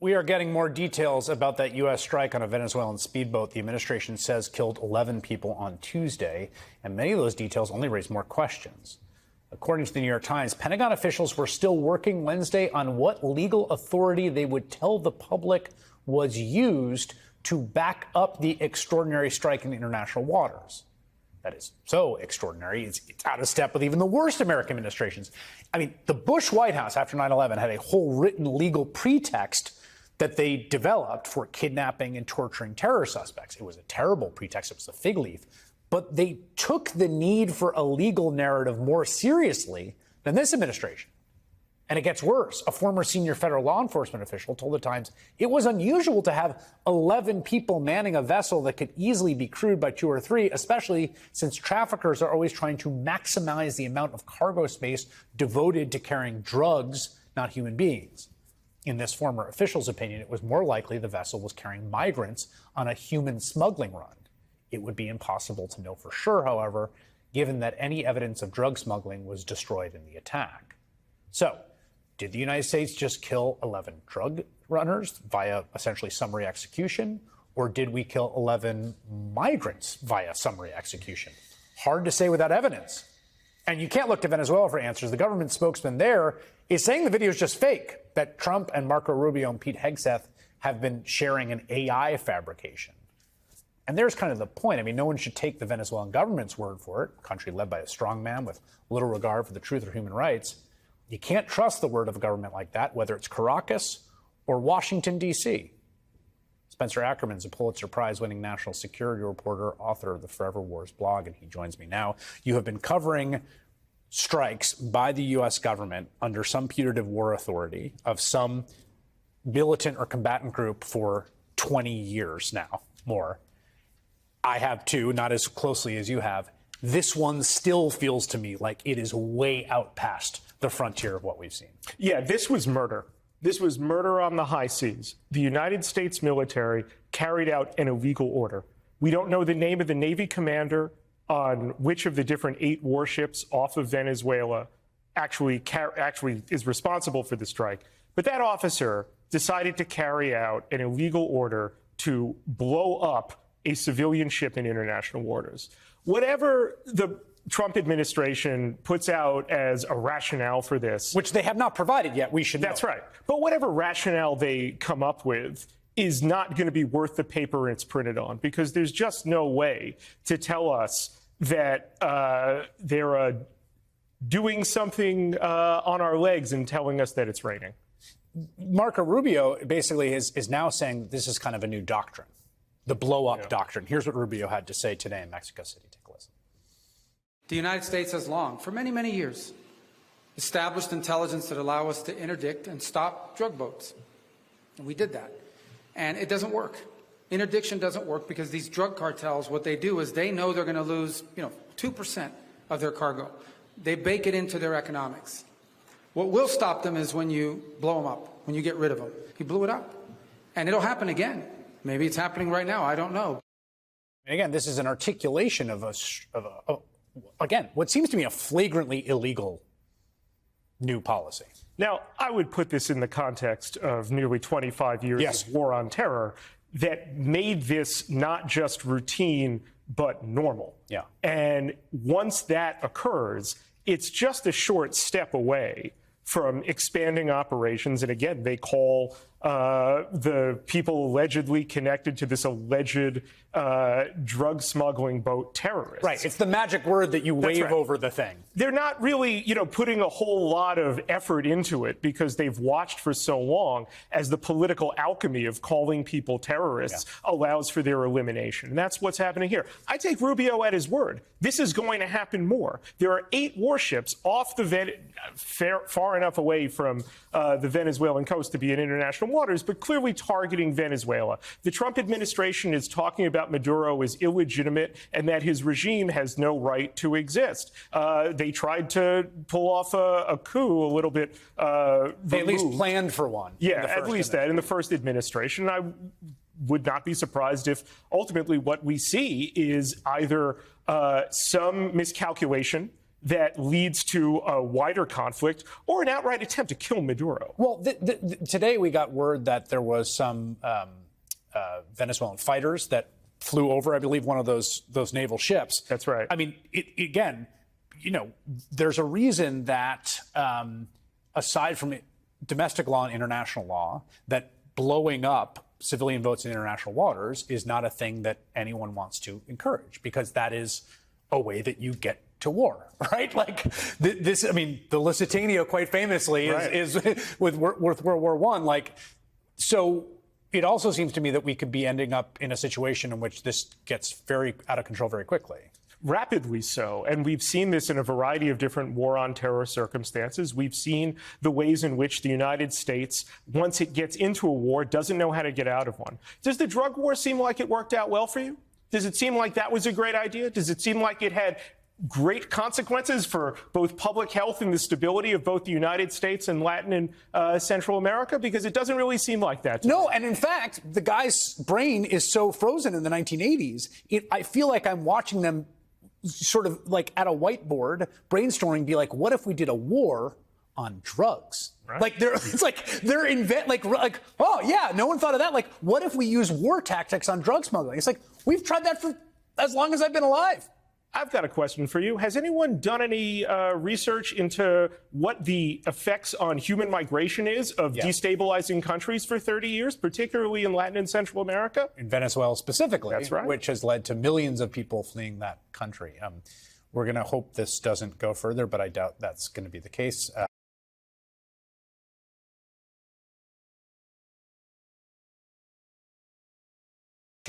We are getting more details about that U.S. strike on a Venezuelan speedboat the administration says killed 11 people on Tuesday, and many of those details only raise more questions. According to the New York Times, Pentagon officials were still working Wednesday on what legal authority they would tell the public was used to back up the extraordinary strike in international waters. That is so extraordinary, it's out of step with even the worst American administrations. I mean, the Bush White House after 9/11 had a whole written legal pretext that they developed for kidnapping and torturing terror suspects. It was a terrible pretext. It was a fig leaf. But they took the need for a legal narrative more seriously than this administration. And it gets worse. A former senior federal law enforcement official told the Times it was unusual to have 11 people manning a vessel that could easily be crewed by 2 or 3, especially since traffickers are always trying to maximize the amount of cargo space devoted to carrying drugs, not human beings. In this former official's opinion, it was more likely the vessel was carrying migrants on a human smuggling run. It would be impossible to know for sure, however, given that any evidence of drug smuggling was destroyed in the attack. So, did the United States just kill 11 drug runners via essentially summary execution, or did we kill 11 migrants via summary execution? Hard to say without evidence. And you can't look to Venezuela for answers. The government spokesman there is saying the video is just fake, that Trump and Marco Rubio and Pete Hegseth have been sharing an AI fabrication. And there's kind of the point. I mean, no one should take the Venezuelan government's word for it, a country led by a strongman with little regard for the truth or human rights. You can't trust the word of a government like that, whether it's Caracas or Washington, D.C. Spencer Ackerman's a Pulitzer Prize-winning national security reporter, author of the Forever Wars blog, and he joins me now. You have been covering strikes by the U.S. government under some putative war authority of some militant or combatant group for 20 years now, more. I have too, not as closely as you have. This one still feels to me like it is way out past the frontier of what we've seen. Yeah, this was murder. This was murder on the high seas. The United States military carried out an illegal order. We don't know the name of the Navy commander on which of the different 8 warships off of Venezuela actually is responsible for the strike. But that officer decided to carry out an illegal order to blow up a civilian ship in international waters. Whatever the Trump administration puts out as a rationale for this, which they have not provided yet, we should know. That's right. But whatever rationale they come up with is not going to be worth the paper it's printed on, because there's just no way to tell us that they're doing something on our legs and telling us that it's raining. Marco Rubio basically is now saying this is kind of a new doctrine, the blow-up doctrine. Here's what Rubio had to say today in Mexico City. Take a listen. The United States has long, for many, many years, established intelligence that allow us to interdict and stop drug boats. And we did that. And it doesn't work. Interdiction doesn't work because these drug cartels, what they do is they know they're going to lose, 2% of their cargo. They bake it into their economics. What will stop them is when you blow them up, when you get rid of them. You blew it up. And it'll happen again. Maybe it's happening right now. I don't know. And again, this is an articulation of again, what seems to me a flagrantly illegal new policy. Now, I would put this in the context of nearly 25 years of war on terror that made this not just routine, but normal. Yeah. And once that occurs, it's just a short step away from expanding operations. And again, they call the people allegedly connected to this alleged drug smuggling boat terrorists. Right. It's the magic word that you wave over the thing. They're not really, putting a whole lot of effort into it because they've watched for so long as the political alchemy of calling people terrorists allows for their elimination. And that's what's happening here. I take Rubio at his word. This is going to happen more. There are 8 warships off the far enough away from the Venezuelan coast to be in international waters, but clearly targeting Venezuela. The Trump administration is talking about Maduro as illegitimate and that his regime has no right to exist. They tried to pull off a coup a little bit. They at least planned for one. Yeah, at least that in the first administration. I would not be surprised if ultimately what we see is either some miscalculation that leads to a wider conflict or an outright attempt to kill Maduro. Well, today we got word that there was some Venezuelan fighters that flew over, I believe, one of those naval ships. That's right. I mean, again, there's a reason that aside from domestic law and international law, that blowing up civilian votes in international waters is not a thing that anyone wants to encourage, because that is a way that you get to war, right? Like this, I mean, the Lusitania quite famously is with World War I. Like, so it also seems to me that we could be ending up in a situation in which this gets very out of control very quickly. Rapidly so. And we've seen this in a variety of different war on terror circumstances. We've seen the ways in which the United States, once it gets into a war, doesn't know how to get out of one. Does the drug war seem like it worked out well for you? Does it seem like that was a great idea? Does it seem like it had great consequences for both public health and the stability of both the United States and Latin and Central America? Because it doesn't really seem like that to me. No, and in fact, the guy's brain is so frozen in the 1980s, I feel like I'm watching them sort of like at a whiteboard brainstorming, be like, what if we did a war on drugs? Right. Like oh yeah, no one thought of that. Like, what if we use war tactics on drug smuggling? It's like, we've tried that for as long as I've been alive. I've got a question for you. Has anyone done any research into what the effects on human migration is of destabilizing countries for 30 years, particularly in Latin and Central America? In Venezuela specifically, that's right, which has led to millions of people fleeing that country. We're going to hope this doesn't go further, but I doubt that's going to be the case.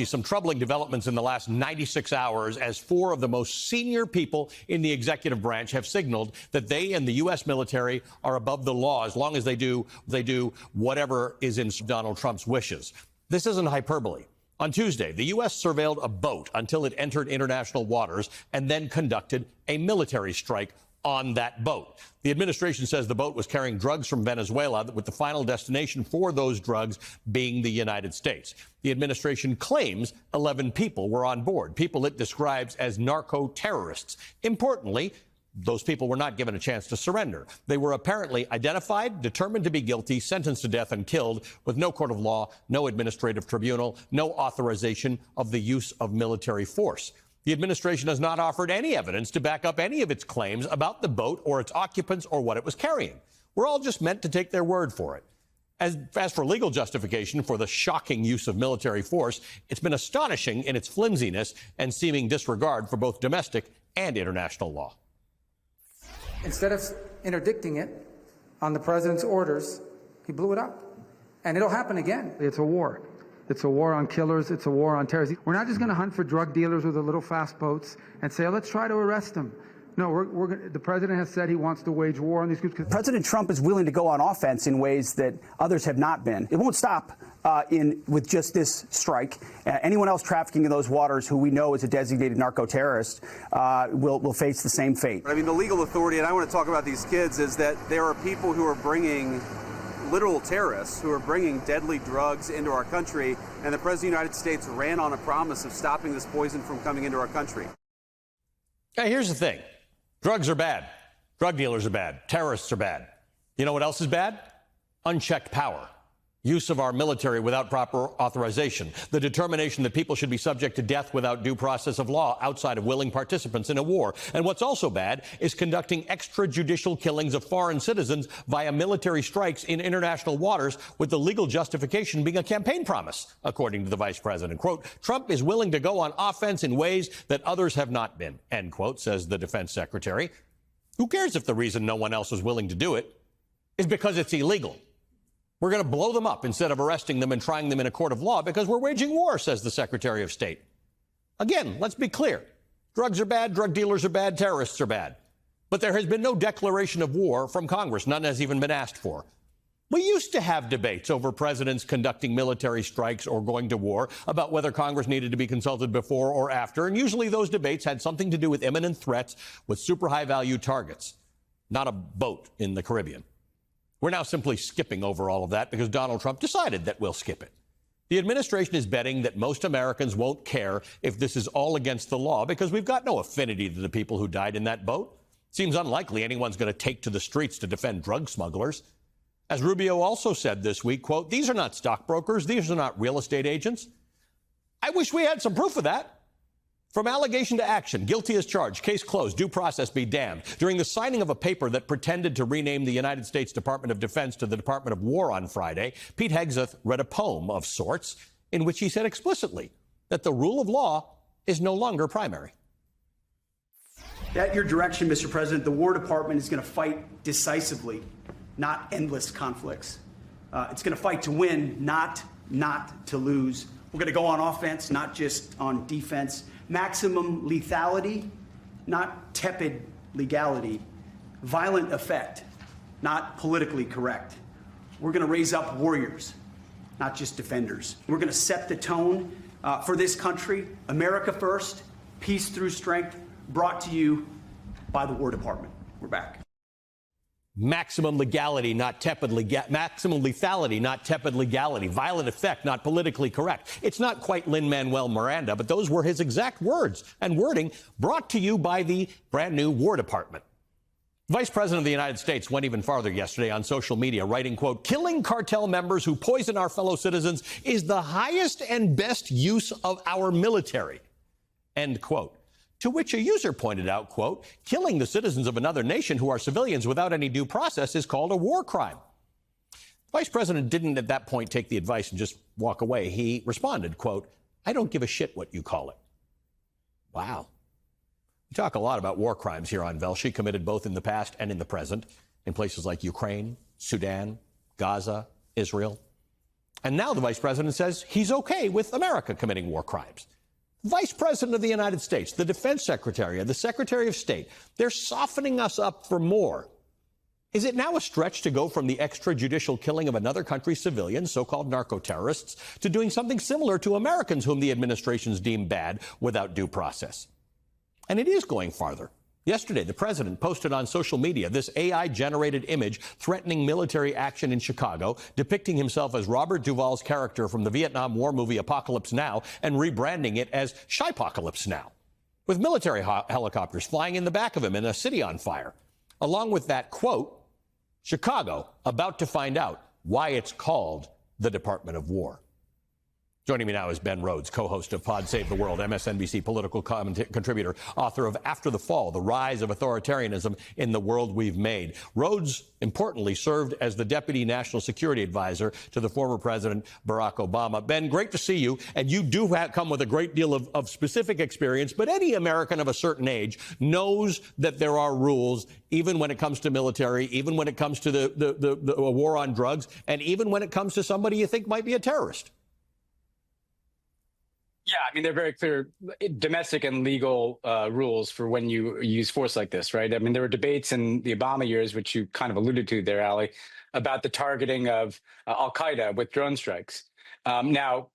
Some troubling developments in the last 96 hours as 4 of the most senior people in the executive branch have signaled that they and the U.S. military are above the law as long as they do whatever is in Donald Trump's wishes. This isn't hyperbole. On Tuesday, the U.S. surveilled a boat until it entered international waters and then conducted a military strike on that boat. The administration says the boat was carrying drugs from Venezuela, with the final destination for those drugs being the United States. The administration claims 11 people were on board, people it describes as narco-terrorists. Importantly, those people were not given a chance to surrender. They were apparently identified, determined to be guilty, sentenced to death, and killed with no court of law, no administrative tribunal, no authorization of the use of military force. The administration has not offered any evidence to back up any of its claims about the boat or its occupants or what it was carrying. We're all just meant to take their word for it. As for legal justification for the shocking use of military force, it's been astonishing in its flimsiness and seeming disregard for both domestic and international law. Instead of interdicting it on the president's orders, he blew it up. And it'll happen again. It's a war. It's a war on killers. It's a war on terrorists. We're not just going to hunt for drug dealers with the little fast boats and say, oh, let's try to arrest them. No, the president has said he wants to wage war on these groups. President Trump is willing to go on offense in ways that others have not been. It won't stop with just this strike. Anyone else trafficking in those waters who we know is a designated narco-terrorist will face the same fate. I mean, the legal authority, and I want to talk about these kids, is that there are people who are bringing literal terrorists who are bringing deadly drugs into our country, and the President of the United States ran on a promise of stopping this poison from coming into our country. Hey, here's the thing. Drugs are bad. Drug dealers are bad. Terrorists are bad. You know what else is bad? Unchecked power. Use of our military without proper authorization. The determination that people should be subject to death without due process of law outside of willing participants in a war. And what's also bad is conducting extrajudicial killings of foreign citizens via military strikes in international waters, with the legal justification being a campaign promise, according to the vice president. Quote, Trump is willing to go on offense in ways that others have not been, end quote, says the defense secretary. Who cares if the reason no one else is willing to do it is because it's illegal? We're going to blow them up instead of arresting them and trying them in a court of law because we're waging war, says the Secretary of State. Again, let's be clear. Drugs are bad, drug dealers are bad, terrorists are bad. But there has been no declaration of war from Congress. None has even been asked for. We used to have debates over presidents conducting military strikes or going to war about whether Congress needed to be consulted before or after, and usually those debates had something to do with imminent threats with super high-value targets, not a boat in the Caribbean. We're now simply skipping over all of that because Donald Trump decided that we'll skip it. The administration is betting that most Americans won't care if this is all against the law because we've got no affinity to the people who died in that boat. Seems unlikely anyone's going to take to the streets to defend drug smugglers. As Rubio also said this week, quote, these are not stockbrokers. These are not real estate agents. I wish we had some proof of that. From allegation to action, guilty as charged, case closed, due process be damned. During the signing of a paper that pretended to rename the United States Department of Defense to the Department of War on Friday, Pete Hegseth read a poem of sorts in which he said explicitly that the rule of law is no longer primary. At your direction, Mr. President, the War Department is going to fight decisively, not endless conflicts. It's going to fight to win, not to lose. We're going to go on offense, not just on defense. Maximum lethality, not tepid legality. Violent effect, not politically correct. We're going to raise up warriors, not just defenders. We're going to set the tone for this country. America first, peace through strength, brought to you by the War Department. We're back. Maximum legality, not tepid maximum lethality, not tepid legality. Violent effect, not politically correct. It's not quite Lin-Manuel Miranda, but those were his exact words and wording, brought to you by the brand new War Department. Vice President of the United States went even farther yesterday on social media, writing, quote, killing cartel members who poison our fellow citizens is the highest and best use of our military, end quote. To which a user pointed out, quote, killing the citizens of another nation who are civilians without any due process is called a war crime. The Vice President didn't at that point take the advice and just walk away. He responded, quote, I don't give a shit what you call it. Wow. We talk a lot about war crimes here on Velshi, committed both in the past and in the present, in places like Ukraine, Sudan, Gaza, Israel. And now the Vice President says he's okay with America committing war crimes. Vice President of the United States, the Defense Secretary, the Secretary of State, they're softening us up for more. Is it now a stretch to go from the extrajudicial killing of another country's civilians, so-called narco-terrorists, to doing something similar to Americans whom the administrations deem bad without due process? And it is going farther. Yesterday, the president posted on social media this AI-generated image threatening military action in Chicago, depicting himself as Robert Duvall's character from the Vietnam War movie Apocalypse Now and rebranding it as Shypocalypse Now, with military helicopters flying in the back of him and a city on fire. Along with that quote, Chicago about to find out why it's called the Department of War. Joining me now is Ben Rhodes, co-host of Pod Save the World, MSNBC political contributor, author of After the Fall, The Rise of Authoritarianism in the World We've Made. Rhodes, importantly, served as the Deputy National Security Advisor to the former President Barack Obama. Ben, great to see you. And you do come with a great deal of specific experience, but any American of a certain age knows that there are rules, even when it comes to military, even when it comes to the war on drugs, and even when it comes to somebody you think might be a terrorist. Yeah, I mean, they're very clear domestic and legal rules for when you use force like this, right? I mean, there were debates in the Obama years, which you kind of alluded to there, Ali, about the targeting of al-Qaeda with drone strikes. Now,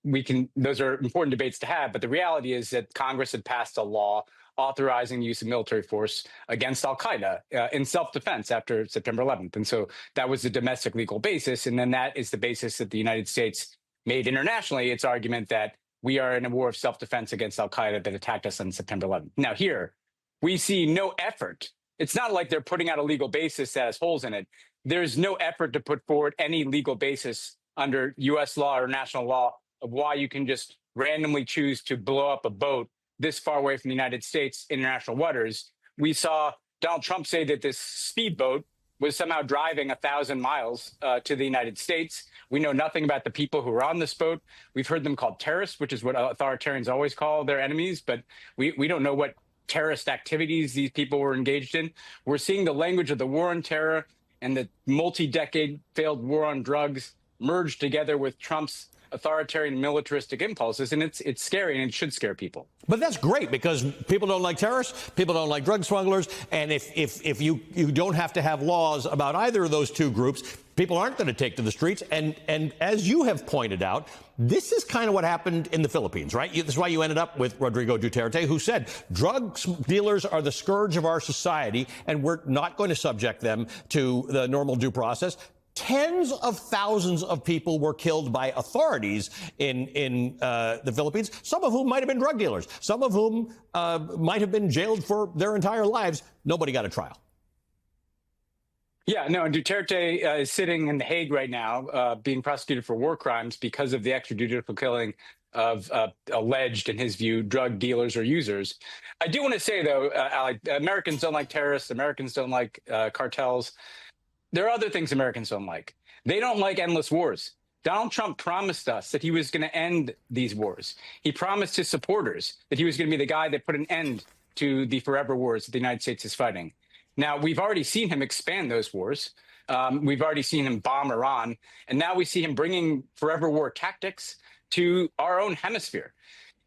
those are important debates to have, but the reality is that Congress had passed a law authorizing the use of military force against al-Qaeda in self-defense after September 11th. And so that was the domestic legal basis. And then that is the basis that the United States made internationally its argument that we are in a war of self-defense against al-Qaeda that attacked us on September 11th. Now here, we see no effort. It's not like they're putting out a legal basis that has holes in it. There's no effort to put forward any legal basis under U.S. law or national law of why you can just randomly choose to blow up a boat this far away from the United States international waters. We saw Donald Trump say that this speedboat was somehow driving 1,000 miles to the United States. We know nothing about the people who were on this boat. We've heard them called terrorists, which is what authoritarians always call their enemies, but we don't know what terrorist activities these people were engaged in. We're seeing the language of the war on terror and the multi-decade failed war on drugs merge together with Trump's authoritarian militaristic impulses, and it's scary, and it should scare people. But that's great, because people don't like terrorists, people don't like drug smugglers, and if you don't have to have laws about either of those two groups, people aren't going to take to the streets. And as you have pointed out, this is kind of what happened in the Philippines, right? This is why you ended up with Rodrigo Duterte, who said drug dealers are the scourge of our society, and we're not going to subject them to the normal due process. Tens of thousands of people were killed by authorities in the Philippines, some of whom might have been drug dealers, some of whom might have been jailed for their entire lives. Nobody got a trial. Yeah, no, and Duterte is sitting in The Hague right now, being prosecuted for war crimes because of the extrajudicial killing of alleged, in his view, drug dealers or users. I do want to say, though, Ali, Americans don't like terrorists. Americans don't like cartels. There are other things Americans don't like. They don't like endless wars. Donald Trump promised us that he was going to end these wars. He promised his supporters that he was going to be the guy that put an end to the forever wars that the United States is fighting. Now, we've already seen him expand those wars. We've already seen him bomb Iran. And now we see him bringing forever war tactics to our own hemisphere.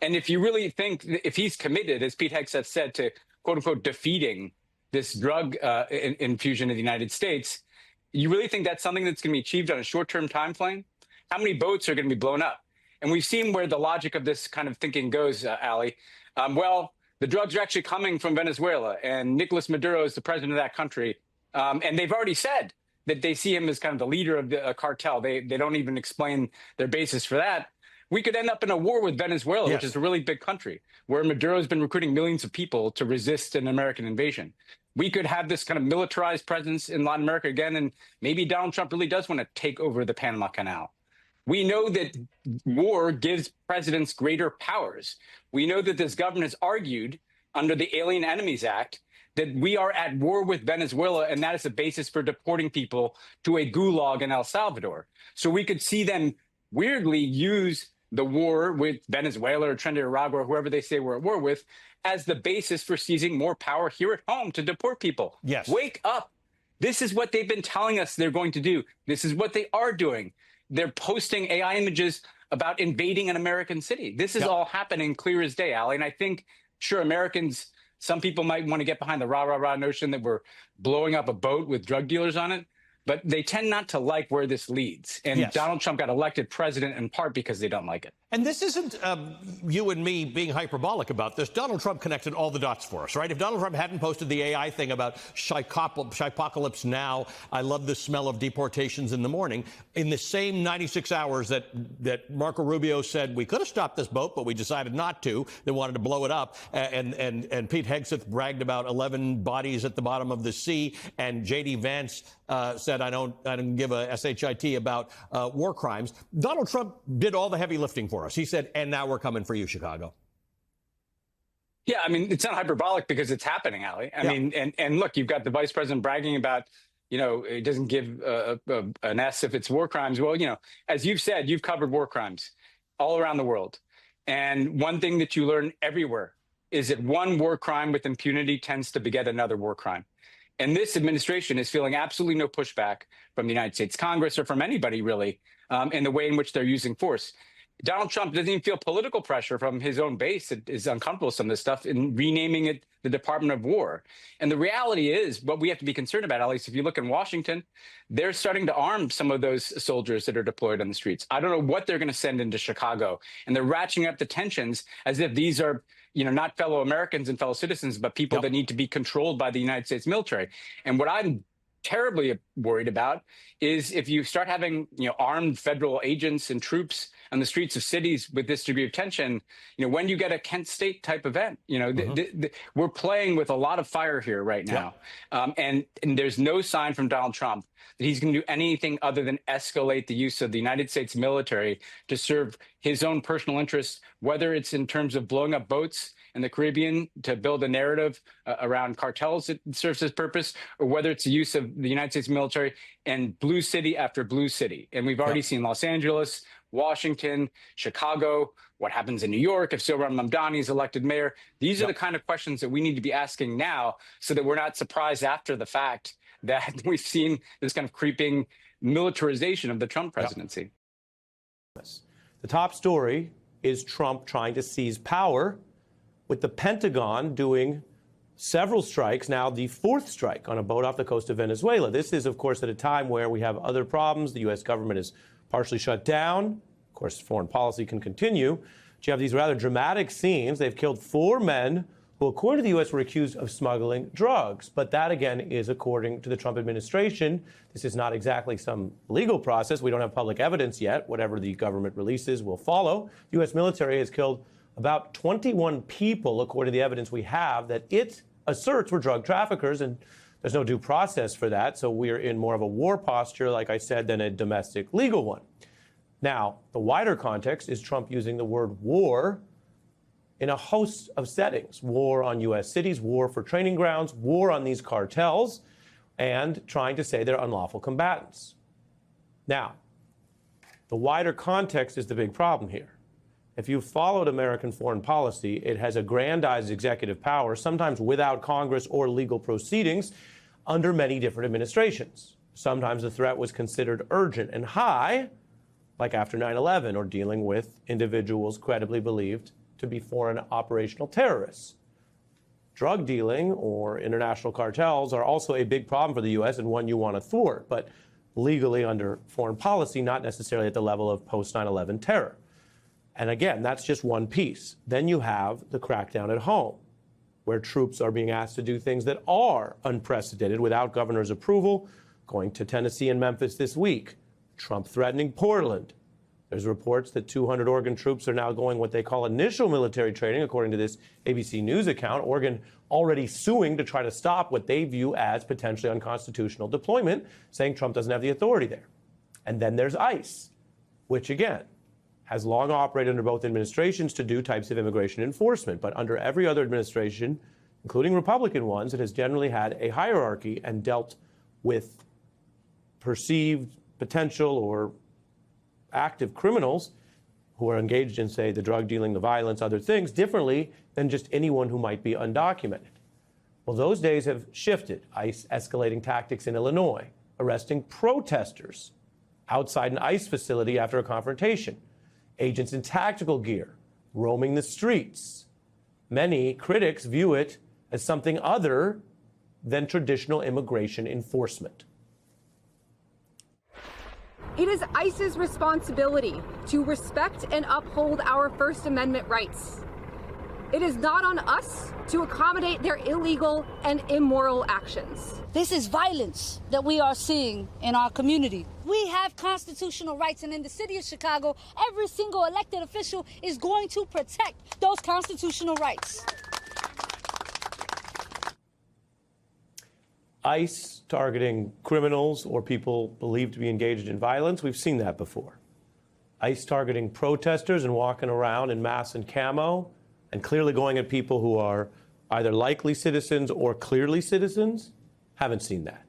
And if you really think, if he's committed, as Pete Hegseth said, to quote unquote defeating this drug infusion in the United States, you really think that's something that's going to be achieved on a short-term time frame? How many boats are going to be blown up? And we've seen where the logic of this kind of thinking goes, Ali. Well, the drugs are actually coming from Venezuela, and Nicolas Maduro is the president of that country. And they've already said that they see him as kind of the leader of the cartel. They don't even explain their basis for that. We could end up in a war with Venezuela, Yes. which is a really big country, where Maduro has been recruiting millions of people to resist an American invasion. We could have this kind of militarized presence in Latin America again, and maybe Donald Trump really does want to take over the Panama Canal. We know that war gives presidents greater powers. We know that this government has argued under the Alien Enemies Act that we are at war with Venezuela, and that is the basis for deporting people to a gulag in El Salvador. So we could see them weirdly use the war with Venezuela or Trinidad and Tobago or whoever they say we're at war with as the basis for seizing more power here at home to deport people. Yes. Wake up. This is what they've been telling us they're going to do. This is what they are doing. They're posting AI images about invading an American city. This is all happening clear as day, Ali. And I think, sure, Americans, some people might want to get behind the rah-rah-rah notion that we're blowing up a boat with drug dealers on it, but they tend not to like where this leads. And Yes. Donald Trump got elected president in part because they don't like it. And this isn't you and me being hyperbolic about this. Donald Trump connected all the dots for us, right? If Donald Trump hadn't posted the AI thing about Shypocalypse Now, I love the smell of deportations in the morning, in the same 96 hours that Marco Rubio said we could have stopped this boat, but we decided not to. They wanted to blow it up. And Pete Hegseth bragged about 11 bodies at the bottom of the sea. And J.D. Vance said, I don't give a shit about war crimes. Donald Trump did all the heavy lifting for us. He said, and now we're coming for you, Chicago. Yeah, I mean, it's not hyperbolic because it's happening, Ali. I mean, and look, you've got the vice president bragging about, you know, it doesn't give an S if it's war crimes. Well, you know, as you've said, you've covered war crimes all around the world. And one thing that you learn everywhere is that one war crime with impunity tends to beget another war crime. And this administration is feeling absolutely no pushback from the United States Congress or from anybody, really, in the way in which they're using force. Donald Trump doesn't even feel political pressure from his own base that is uncomfortable with some of this stuff in renaming it the Department of War. And the reality is what we have to be concerned about, at least if you look in Washington, they're starting to arm some of those soldiers that are deployed on the streets. I don't know what they're going to send into Chicago. And they're ratcheting up the tensions as if these are, you know, not fellow Americans and fellow citizens, but people that need to be controlled by the United States military. And what I'm terribly worried about is if you start having, you know, armed federal agents and troops on the streets of cities with this degree of tension, you know, when you get a Kent State type event, you know, we're playing with a lot of fire here right now. And there's no sign from Donald Trump that he's going to do anything other than escalate the use of the United States military to serve his own personal interests, whether it's in terms of blowing up boats in the Caribbean to build a narrative around cartels that serves his purpose, or whether it's the use of the United States military and blue city after blue city. And we've already seen Los Angeles, Washington, Chicago, what happens in New York if Zohran Mamdani is elected mayor. These are the kind of questions that we need to be asking now so that we're not surprised after the fact that we've seen this kind of creeping militarization of the Trump presidency. The top story is Trump trying to seize power, with the Pentagon doing several strikes, now the fourth strike on a boat off the coast of Venezuela. This is, of course, at a time where we have other problems. The U.S. government is partially shut down. Of course, foreign policy can continue. But you have these rather dramatic scenes. They've killed 4 men who, according to the U.S., were accused of smuggling drugs. But that, again, is according to the Trump administration. This is not exactly some legal process. We don't have public evidence yet. Whatever the government releases will follow. The U.S. military has killed about 21 people, according to the evidence we have, that it asserts were drug traffickers. And There's no due process for that, so we're in more of a war posture, like I said, than a domestic legal one. Now, the wider context is Trump using the word war in a host of settings. War on U.S. cities, war for training grounds, war on these cartels, and trying to say they're unlawful combatants. Now, the wider context is the big problem here. If you've followed American foreign policy, it has aggrandized executive power, sometimes without Congress or legal proceedings, under many different administrations. Sometimes the threat was considered urgent and high, like after 9/11, or dealing with individuals credibly believed to be foreign operational terrorists. Drug dealing or international cartels are also a big problem for the U.S. and one you want to thwart, but legally under foreign policy, not necessarily at the level of post-9/11 terror. And again, that's just one piece. Then you have the crackdown at home, where troops are being asked to do things that are unprecedented without governor's approval, going to Tennessee and Memphis this week, Trump threatening Portland. There's reports that 200 Oregon troops are now going what they call initial military training, according to this ABC News account. Oregon already suing to try to stop what they view as potentially unconstitutional deployment, saying Trump doesn't have the authority there. And then there's ICE, which again has long operated under both administrations to do types of immigration enforcement. But under every other administration, including Republican ones, it has generally had a hierarchy and dealt with perceived potential or active criminals who are engaged in, say, the drug dealing, the violence, other things, differently than just anyone who might be undocumented. Well, those days have shifted. ICE escalating tactics in Illinois, arresting protesters outside an ICE facility after a confrontation, agents in tactical gear roaming the streets. Many critics view it as something other than traditional immigration enforcement. It is ICE's responsibility to respect and uphold our First Amendment rights. It is not on us to accommodate their illegal and immoral actions. This is violence that we are seeing in our community. We have constitutional rights, and in the city of Chicago, every single elected official is going to protect those constitutional rights. ICE targeting criminals or people believed to be engaged in violence, we've seen that before. ICE targeting protesters and walking around in masks and camo and clearly going at people who are either likely citizens or clearly citizens, haven't seen that.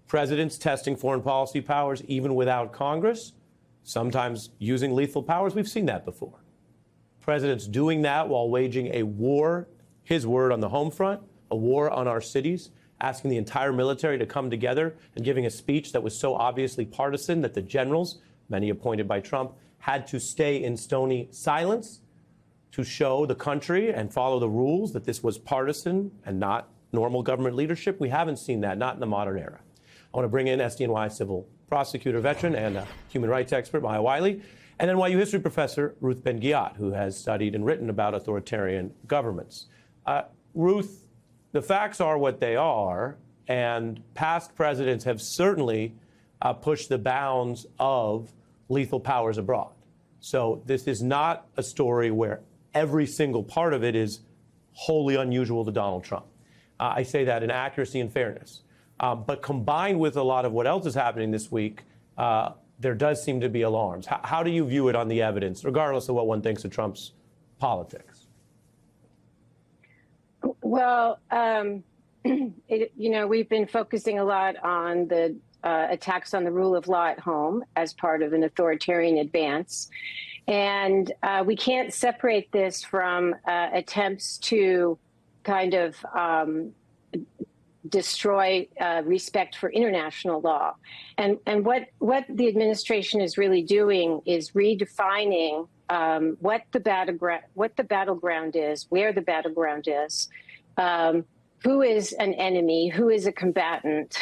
Presidents testing foreign policy powers even without Congress, sometimes using lethal powers, we've seen that before. Presidents doing that while waging a war, his word, on the home front, a war on our cities, asking the entire military to come together and giving a speech that was so obviously partisan that the generals, many appointed by Trump, had to stay in stony silence to show the country and follow the rules that this was partisan and not normal government leadership. We haven't seen that, not in the modern era. I want to bring in SDNY civil prosecutor veteran and human rights expert Maya Wiley, and NYU history professor Ruth Ben-Ghiat, who has studied and written about authoritarian governments. Ruth, the facts are what they are, and past presidents have certainly pushed the bounds of lethal powers abroad. So this is not a story where every single part of it is wholly unusual to Donald Trump. I say that in accuracy and fairness. But combined with a lot of what else is happening this week, there does seem to be alarms. How do you view it on the evidence, regardless of what one thinks of Trump's politics? Well, we've been focusing a lot on the attacks on the rule of law at home as part of an authoritarian advance. And we can't separate this from attempts to kind of destroy respect for international law. And what the administration is really doing is redefining what the battleground is, where the battleground is, who is an enemy, who is a combatant.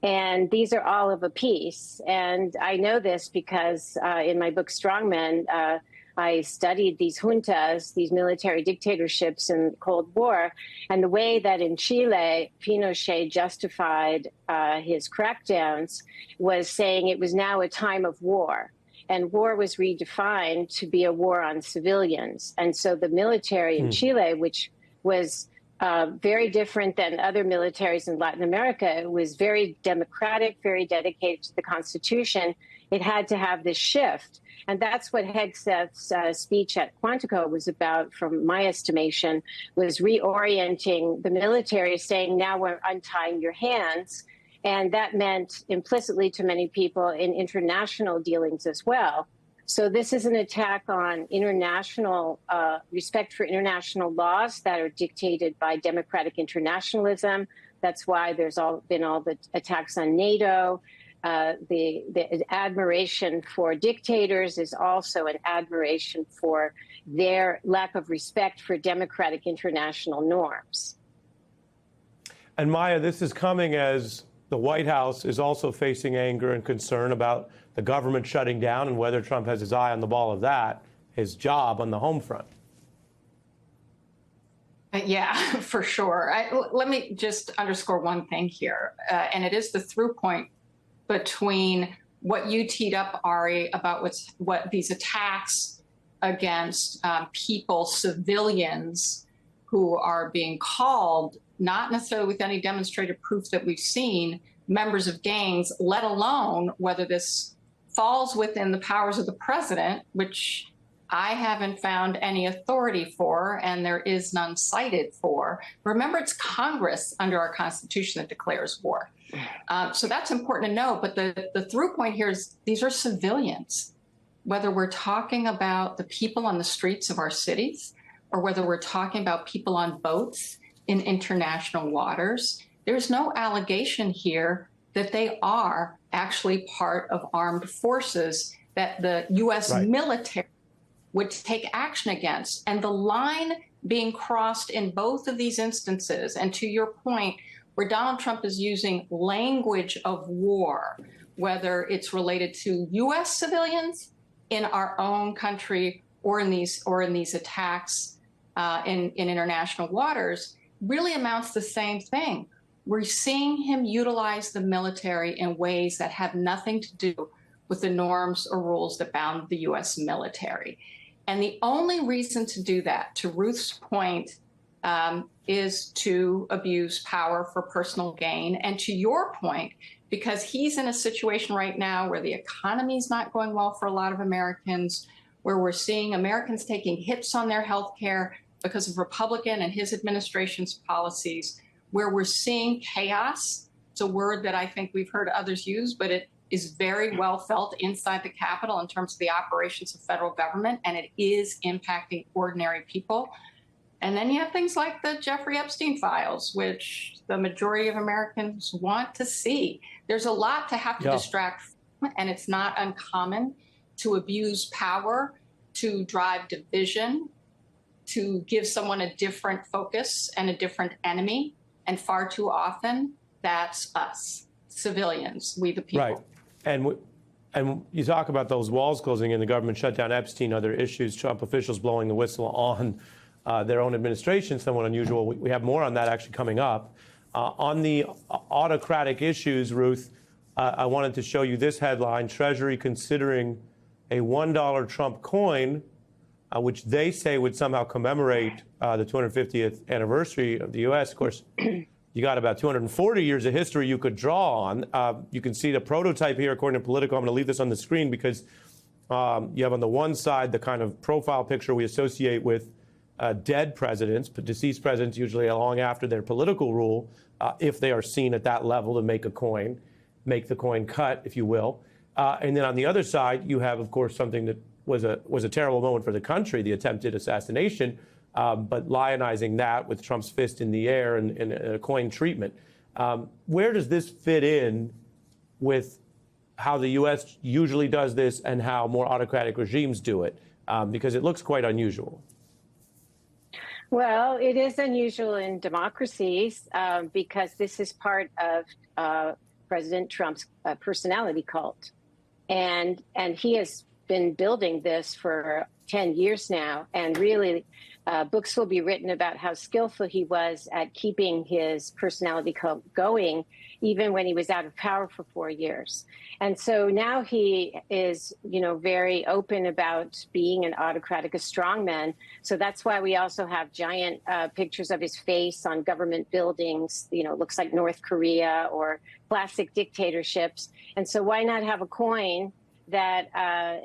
And these are all of a piece. And I know this because in my book, Strongmen, I studied these juntas, these military dictatorships in the Cold War, and the way that in Chile, Pinochet justified his crackdowns was saying it was now a time of war. And war was redefined to be a war on civilians. And so the military in Chile, which was very different than other militaries in Latin America. It was very democratic, very dedicated to the Constitution. It had to have this shift. And that's what Hegseth's speech at Quantico was about, from my estimation, was reorienting the military, saying, now we're untying your hands. And that meant implicitly to many people in international dealings as well. So this is an attack on international respect for international laws that are dictated by democratic internationalism. That's why there's been all the attacks on NATO. The admiration for dictators is also an admiration for their lack of respect for democratic international norms. And Maya, this is coming as the White House is also facing anger and concern about the government shutting down and whether Trump has his eye on the ball of that, his job on the home front. Yeah, for sure. Let me just underscore one thing here, and it is the through point between what you teed up, Ari, about what these attacks against people, civilians who are being called, not necessarily with any demonstrated proof that we've seen, members of gangs, let alone whether this falls within the powers of the president, which I haven't found any authority for, and there is none cited for. Remember, it's Congress under our Constitution that declares war. So that's important to know. But the through point here is these are civilians, whether we're talking about the people on the streets of our cities or whether we're talking about people on boats in international waters. There's no allegation here that they are actually part of armed forces that the U.S. military would take action against. And the line being crossed in both of these instances, and to your point, where Donald Trump is using language of war, whether it's related to U.S. civilians in our own country or in these attacks in international waters, really amounts to the same thing. We're seeing him utilize the military in ways that have nothing to do with the norms or rules that bound the U.S. military. And the only reason to do that, to Ruth's point, is to abuse power for personal gain. And to your point, because he's in a situation right now where the economy is not going well for a lot of Americans, where we're seeing Americans taking hits on their health care because of Republican and his administration's policies, where we're seeing chaos. It's a word that I think we've heard others use, but it is very well felt inside the Capitol in terms of the operations of federal government, and it is impacting ordinary people. And then you have things like the Jeffrey Epstein files, which the majority of Americans want to see. There's a lot to have to distract from, and it's not uncommon to abuse power, to drive division, to give someone a different focus and a different enemy. And far too often, that's us, civilians, we the people. Right. And you talk about those walls closing and the government shut down Epstein, other issues, Trump officials blowing the whistle on their own administration, somewhat unusual. We have more on that actually coming up. On the autocratic issues, Ruth, I wanted to show you this headline, Treasury considering a $1 Trump coin, which they say would somehow commemorate the 250th anniversary of the U.S. Of course, you got about 240 years of history you could draw on. You can see the prototype here, according to Politico. I'm going to leave this on the screen because you have on the one side the kind of profile picture we associate with dead presidents, but deceased presidents usually long after their political rule, if they are seen at that level to make a coin, make the coin cut, if you will. And then on the other side, you have, of course, something that was a terrible moment for the country, the attempted assassination, but lionizing that with Trump's fist in the air and a coin treatment. Where does this fit in with how the U.S. usually does this and how more autocratic regimes do it? Because it looks quite unusual. Well, it is unusual in democracies because this is part of President Trump's personality cult. And he has been building this for 10 years now. And really, Books will be written about how skillful he was at keeping his personality going, even when he was out of power for 4 years. And so now he is, very open about being an autocratic, a strongman. So that's why we also have giant pictures of his face on government buildings, looks like North Korea or classic dictatorships. And so why not have a coin that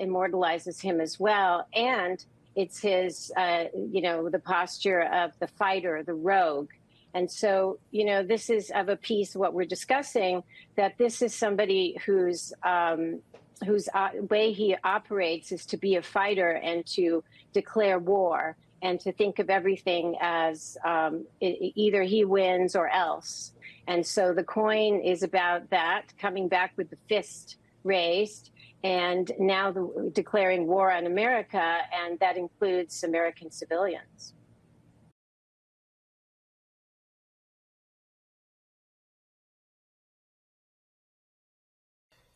immortalizes him as well? And it's his, the posture of the fighter, the rogue. And so, this is of a piece what we're discussing, that this is somebody whose way he operates is to be a fighter and to declare war and to think of everything as either he wins or else. And so the coin is about that, coming back with the fist raised, and now declaring war on America, and that includes American civilians.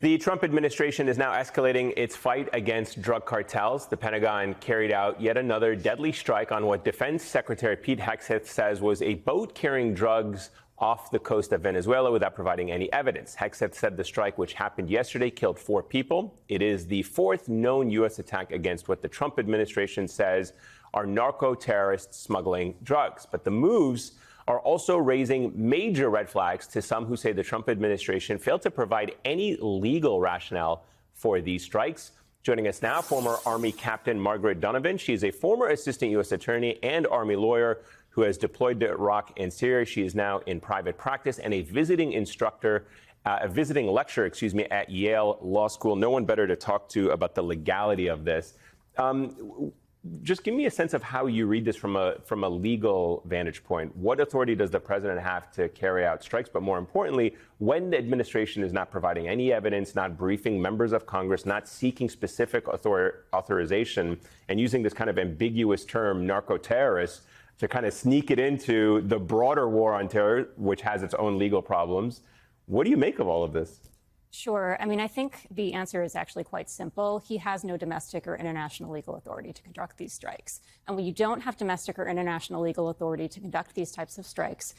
The Trump administration is now escalating its fight against drug cartels. The Pentagon carried out yet another deadly strike on what Defense Secretary Pete Hegseth says was a boat carrying drugs off the coast of Venezuela without providing any evidence. Hegseth said the strike, which happened yesterday, killed 4 people. It is the 4th known U.S. attack against what the Trump administration says are narco-terrorists smuggling drugs. But the moves are also raising major red flags to some who say the Trump administration failed to provide any legal rationale for these strikes. Joining us now, former Army Captain Margaret Donovan. She is a former assistant U.S. attorney and Army lawyer who has deployed to Iraq and Syria. She is now in private practice and a visiting lecturer, at Yale Law School. No one better to talk to about the legality of this. Just give me a sense of how you read this from a legal vantage point. What authority does the president have to carry out strikes? But more importantly, when the administration is not providing any evidence, not briefing members of Congress, not seeking specific authorization, and using this kind of ambiguous term, narco-terrorists, to kind of sneak it into the broader war on terror, which has its own legal problems. What do you make of all of this? Sure. I mean, I think the answer is actually quite simple. He has no domestic or international legal authority to conduct these strikes. And when you don't have domestic or international legal authority to conduct these types of strikes,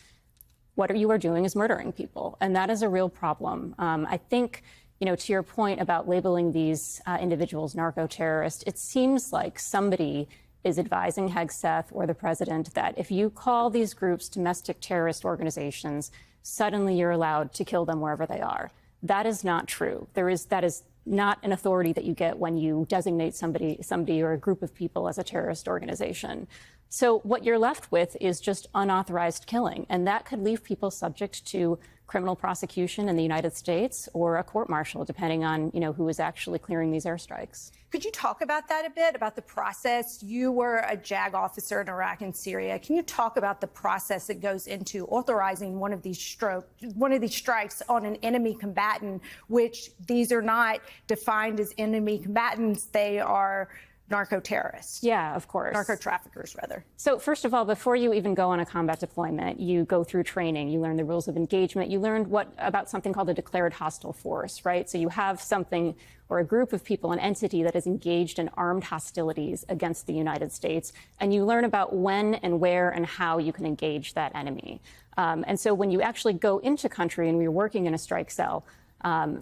what you are doing is murdering people. And that is a real problem. I think, to your point about labeling these individuals narco-terrorists, it seems like somebody is advising Hegseth or the president that if you call these groups domestic terrorist organizations, suddenly you're allowed to kill them wherever they are. That is not true. That is not an authority that you get when you designate somebody or a group of people as a terrorist organization. So what you're left with is just unauthorized killing, and that could leave people subject to criminal prosecution in the United States or a court-martial, depending on who is actually clearing these airstrikes. Could you talk about that a bit, about the process? You were a JAG officer in Iraq and Syria. Can you talk about the process that goes into authorizing one of these strikes on an enemy combatant, which these are not defined as enemy combatants, they are narco-terrorists? Yeah, of course. Narco-traffickers, rather. So first of all, before you even go on a combat deployment, you go through training. You learn the rules of engagement. You learn about something called a declared hostile force, right? So you have something or a group of people, an entity that is engaged in armed hostilities against the United States, and you learn about when and where and how you can engage that enemy. And so when you actually go into country and we're working in a strike cell,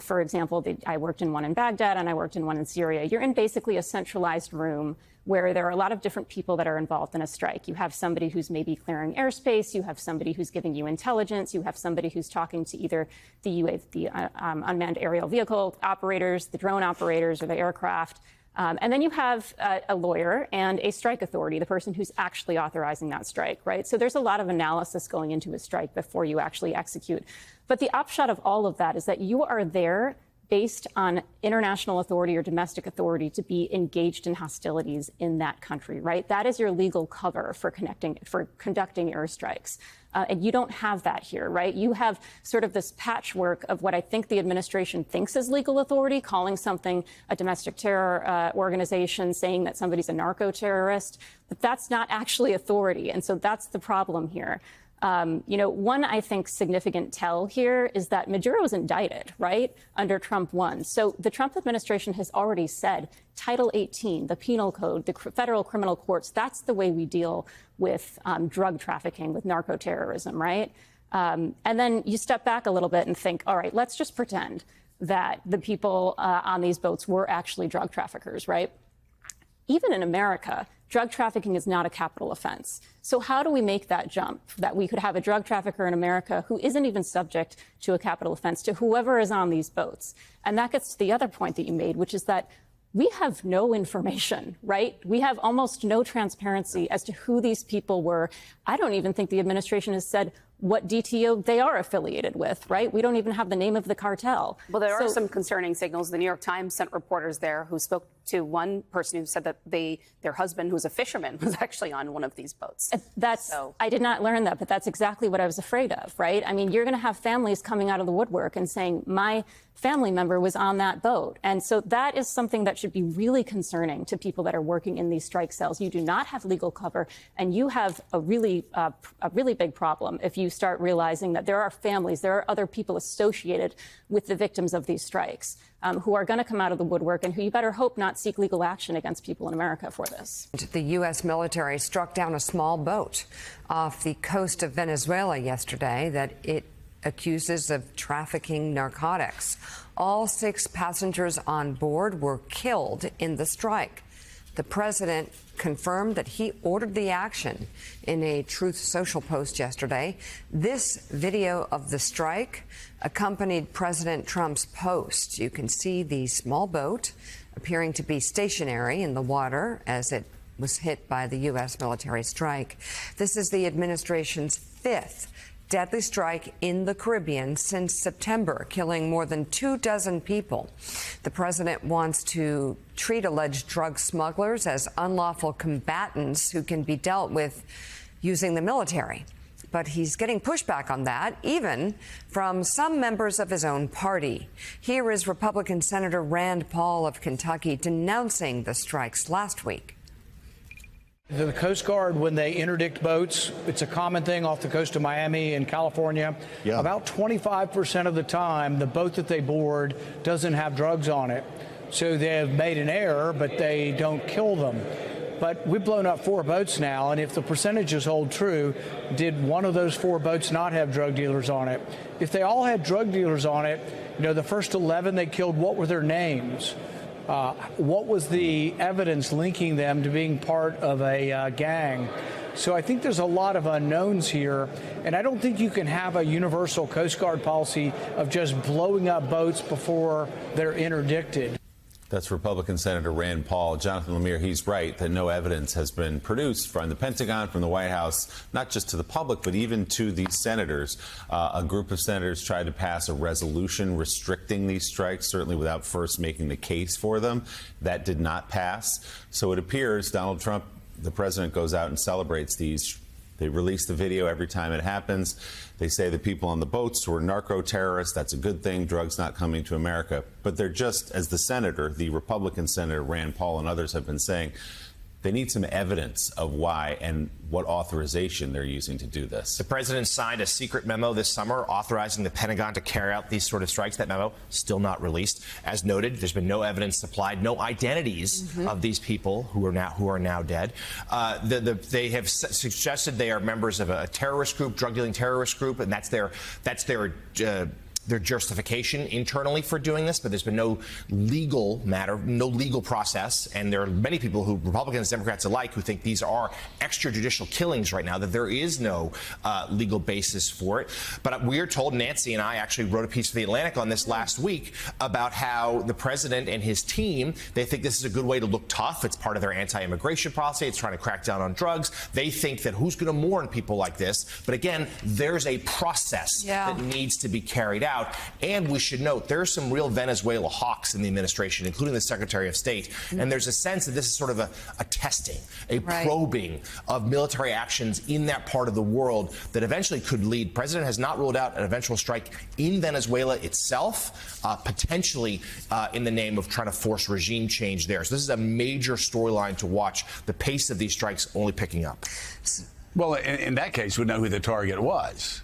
for example, I worked in one in Baghdad and I worked in one in Syria. You're in basically a centralized room where there are a lot of different people that are involved in a strike. You have somebody who's maybe clearing airspace. You have somebody who's giving you intelligence. You have somebody who's talking to either the unmanned aerial vehicle operators, the drone operators, or the aircraft. And then you have a lawyer and a strike authority, the person who's actually authorizing that strike, right? So there's a lot of analysis going into a strike before you actually execute. But the upshot of all of that is that you are there based on international authority or domestic authority to be engaged in hostilities in that country, right? That is your legal cover for conducting airstrikes. And you don't have that here, right? You have sort of this patchwork of what I think the administration thinks is legal authority, calling something a domestic terror organization, saying that somebody's a narco-terrorist, but that's not actually authority. And so that's the problem here. One, I think, significant tell here is that Maduro was indicted, right, under Trump 1. So the Trump administration has already said Title 18, the penal code, the federal criminal courts, that's the way we deal with drug trafficking, with narco-terrorism, right? And then you step back a little bit and think, all right, let's just pretend that the people on these boats were actually drug traffickers, right? Even in America, drug trafficking is not a capital offense. So how do we make that jump that we could have a drug trafficker in America who isn't even subject to a capital offense to whoever is on these boats? And that gets to the other point that you made, which is that we have no information, right? We have almost no transparency as to who these people were. I don't even think the administration has said what DTO they are affiliated with, right? We don't even have the name of the cartel. Well, there are some concerning signals. The New York Times sent reporters there who spoke to one person who said that their husband, who's a fisherman, was actually on one of these boats. I did not learn that, but that's exactly what I was afraid of, right? I mean, you're going to have families coming out of the woodwork and saying, my family member was on that boat. And so that is something that should be really concerning to people that are working in these strike cells. You do not have legal cover, and you have a really big problem if you start realizing that there are families, there are other people associated with the victims of these strikes who are going to come out of the woodwork and who you better hope not seek legal action against people in America for this. The U.S. military struck down a small boat off the coast of Venezuela yesterday that it accuses of trafficking narcotics. All 6 passengers on board were killed in the strike. The president confirmed that he ordered the action in a Truth Social post yesterday. This video of the strike accompanied President Trump's post. You can see the small boat appearing to be stationary in the water as it was hit by the U.S. military strike. This is the administration's 5th deadly strike in the Caribbean since September, killing more than 24 people. The president wants to treat alleged drug smugglers as unlawful combatants who can be dealt with using the military. But he's getting pushback on that, even from some members of his own party. Here is Republican Senator Rand Paul of Kentucky denouncing the strikes last week. The Coast Guard, when they interdict boats, it's a common thing off the coast of Miami and California. Yeah. About 25% of the time, the boat that they board doesn't have drugs on it. So they have made an error, but they don't kill them. But we've blown up 4 boats now, and if the percentages hold true, did one of those 4 boats not have drug dealers on it? If they all had drug dealers on it, the first 11 they killed, what were their names? What was the evidence linking them to being part of a gang? So I think there's a lot of unknowns here, and I don't think you can have a universal Coast Guard policy of just blowing up boats before they're interdicted. That's Republican Senator Rand Paul. Jonathan Lemire, he's right that no evidence has been produced from the Pentagon, from the White House, not just to the public, but even to these senators. A group of senators tried to pass a resolution restricting these strikes, certainly without first making the case for them. That did not pass. So it appears Donald Trump, the president, goes out and celebrates these. They release the video every time it happens. They say the people on the boats were narco-terrorists. That's a good thing. Drugs not coming to America. But they're just, as the senator, the Republican Senator Rand Paul and others have been saying, they need some evidence of why and what authorization they're using to do this. The president signed a secret memo this summer authorizing the Pentagon to carry out these sort of strikes. That memo still not released. As noted, there's been no evidence supplied, no identities of these people who are now dead. They have suggested they are members of a terrorist group, drug dealing terrorist group, and that's their justification internally for doing this, but there's been no legal matter, no legal process, and there are many people who, Republicans, Democrats alike, who think these are extrajudicial killings right now, that there is no legal basis for it. But we are told, Nancy and I actually wrote a piece for The Atlantic on this last week about how the president and his team, they think this is a good way to look tough. It's part of their anti-immigration policy. It's trying to crack down on drugs. They think that who's going to mourn people like this? But again, there's a process that needs to be carried out. And we should note there are some real Venezuela hawks in the administration, including the Secretary of State. And there's a sense that this is sort of a testing, a probing of military actions in that part of the world that eventually could lead. President has not ruled out an eventual strike in Venezuela itself, potentially in the name of trying to force regime change there. So this is a major storyline to watch. The pace of these strikes only picking up. Well, in that case, we'd know who the target was.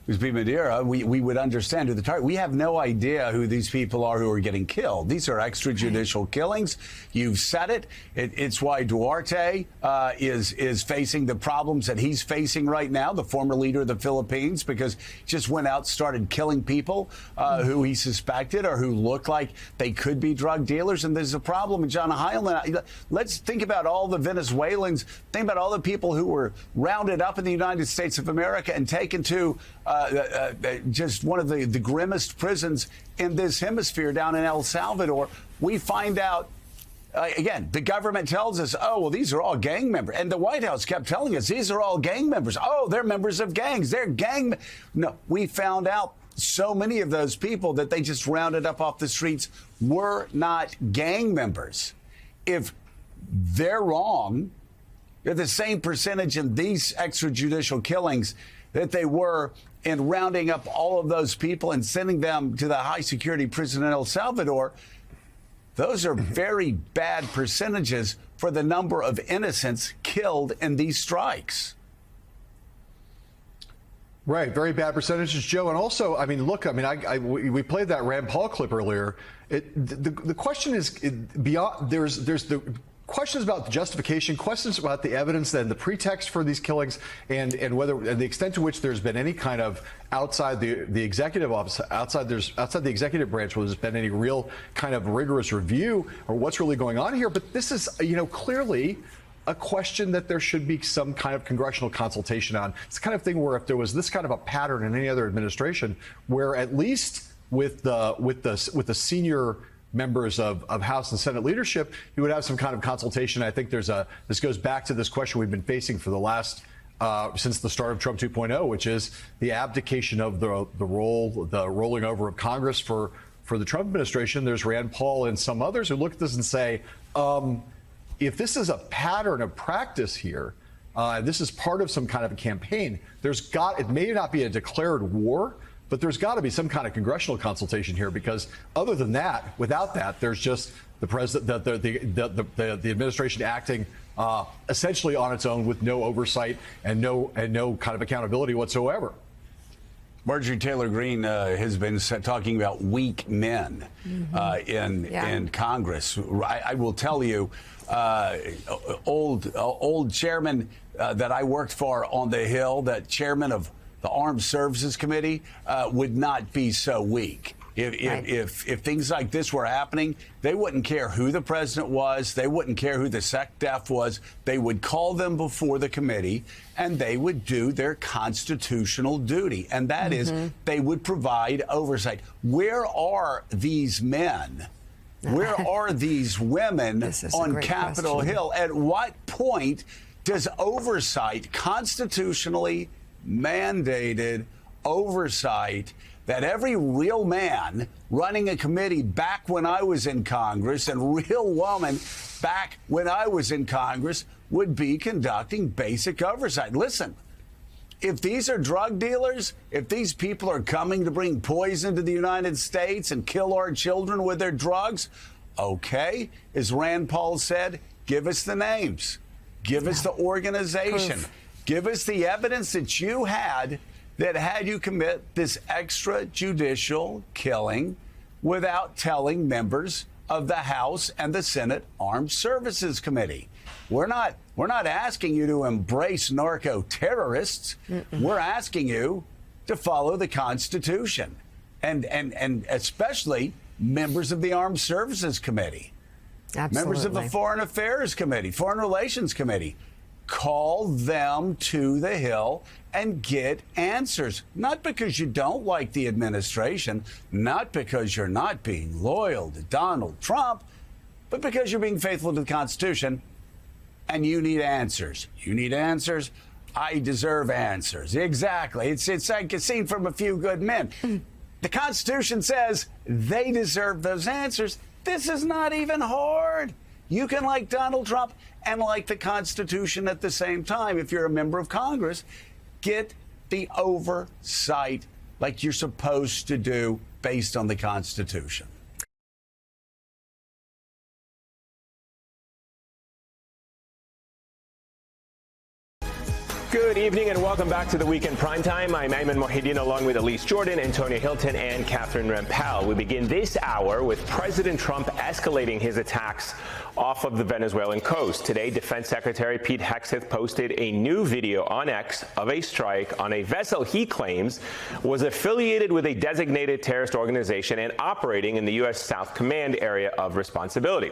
It was B. Madeira. We would understand who the target. We have no idea who these people are who are getting killed. These are extrajudicial killings. You've said it. It's why Duarte is facing the problems that he's facing right now, the former leader of the Philippines, because he just went out, started killing people who he suspected or who looked like they could be drug dealers. And there's a problem. And John Hyland, let's think about all the Venezuelans. Think about all the people who were rounded up in the United States of America and taken to just one of the grimmest prisons in this hemisphere down in El Salvador. We find out, again, the government tells us, oh, well, these are all gang members. And the White House kept telling us these are all gang members. Oh, they're members of gangs. They're gang. No, we found out so many of those people that they just rounded up off the streets were not gang members. If they're wrong, they're the same percentage in these extrajudicial killings that they were in rounding up all of those people and sending them to the high security prison in El Salvador. Those are very bad percentages for the number of innocents killed in these strikes. Right, very bad percentages, Joe. And also, I mean, look, I mean, we played that Rand Paul clip earlier. The question is beyond. There's the questions about the justification, questions about the evidence, then the pretext for these killings, and whether and the extent to which there's been any kind of outside the executive office, outside the executive branch, whether there's been any real kind of rigorous review or what's really going on here. But this is, clearly a question that there should be some kind of congressional consultation on. It's the kind of thing where if there was this kind of a pattern in any other administration, where at least with the senior members of House and Senate leadership, you would have some kind of consultation. I think this goes back to this question we've been facing for the last since the start of Trump 2.0, which is the abdication of the rolling over of Congress for the Trump administration. There's Rand Paul and some others who look at this and say, if this is a pattern of practice here, this is part of some kind of a campaign, it may not be a declared war, but there's got to be some kind of congressional consultation here, because other than that, without that, there's just the president, the administration acting essentially on its own with no oversight and no kind of accountability whatsoever. Marjorie Taylor Greene has been talking about weak men in Congress. I will tell you, old chairman that I worked for on the Hill, that chairman of the Armed Services Committee, would not be so weak. If things like this were happening, they wouldn't care who the president was. They wouldn't care who the SecDef was. They would call them before the committee, and they would do their constitutional duty. And that is, they would provide oversight. Where are these men? Where are these women on Capitol Hill? At what point does oversight, constitutionally mandated oversight, that every real man running a committee back when I was in Congress and real woman back when I was in Congress would be conducting basic oversight? Listen, if these are drug dealers, if these people are coming to bring poison to the United States and kill our children with their drugs, okay, as Rand Paul said, give us the names, give us the organization. Proof. Give us the evidence that you had you commit this extrajudicial killing without telling members of the House and the Senate Armed Services Committee. We're not asking you to embrace narco terrorists. We're asking you to follow the Constitution, and especially members of the Armed Services Committee, members of the Foreign Affairs Committee, Foreign Relations Committee. Call them to the Hill and get answers. Not because you don't like the administration, not because you're not being loyal to Donald Trump, but because you're being faithful to the Constitution and you need answers. You need answers. I deserve answers. Exactly. It's like a scene from A Few Good Men. The Constitution says they deserve those answers. This is not even hard. You can like Donald Trump and like the Constitution at the same time. If you're a member of Congress, get the oversight like you're supposed to do based on the Constitution. Good evening and welcome back to the Weekend Primetime. I'm Ayman Mohideen along with Elise Jordan, Antonio Hilton, and Catherine Rampal. We begin this hour with President Trump escalating his attacks off of the Venezuelan coast. Today, Defense Secretary Pete Hegseth posted a new video on X of a strike on a vessel he claims was affiliated with a designated terrorist organization and operating in the U.S. South Command area of responsibility.